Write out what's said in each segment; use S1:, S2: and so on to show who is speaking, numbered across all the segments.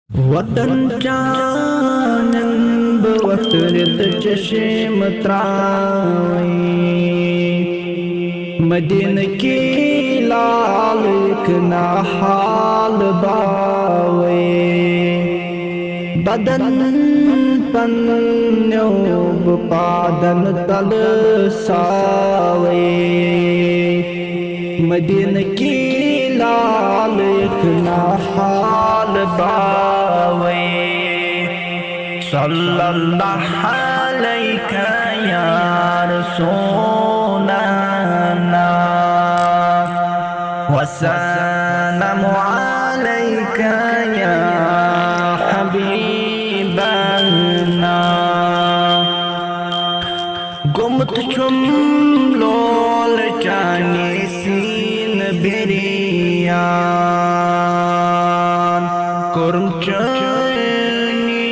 S1: वतन चानन बवतरत चश्म त्राई मदीन की लाल इकना हाल बावे बदन पन्योब पादन तल सावे मदीन की लाल इकना हाल बावे सल्लल्लाहु अलैका या रसूलना वस्सलामु अलैका या हबीबना गुमत चुम लोल चाने सीन बेरियान कुर्म चनी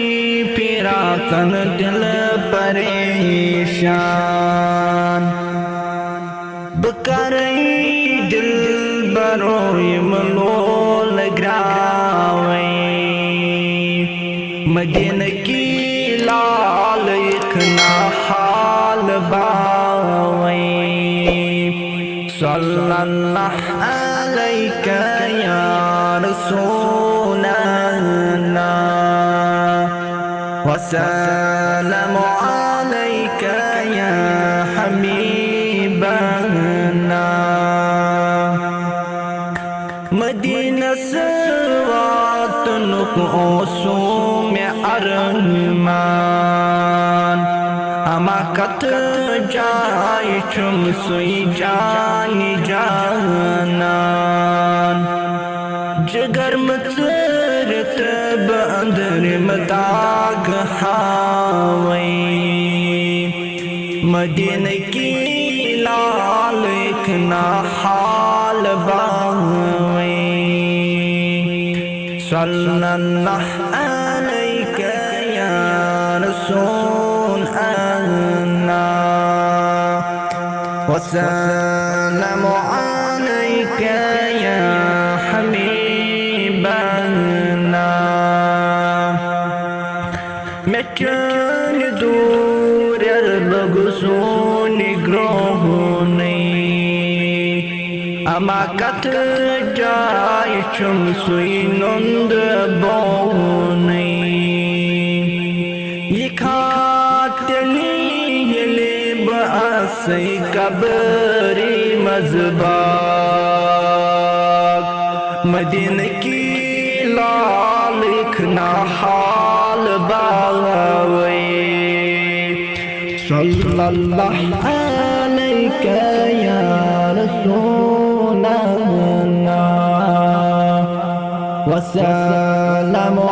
S1: फिराकन दिल परेशान बकरई दिल बरोय मलोल ग्रावे मदीन की लाल इकना हाल बावे सल्लल्लाहु अलैका या रसूलना वस्सलामु अलैका या हबीबना मदीना सवातन को में अरमान अमा कत जाय चुम सुई जानी जानन जगर मचरत बंदर मताग हावे मदीन की लाल इकना हाल बावे सल्लल्लाहु अलैका या रसूलना वस्सलामु अलैका या हबीबना मैं चन दूर बगसोन ग्रोहने अमा कत जाय चुम सुई नंद बोने लिखातली यले बासै कबरी मज़बाग मदीन की लाल इकना हाल बावे सल्लल्लाहु अलैका या रसूलना वस्सलामु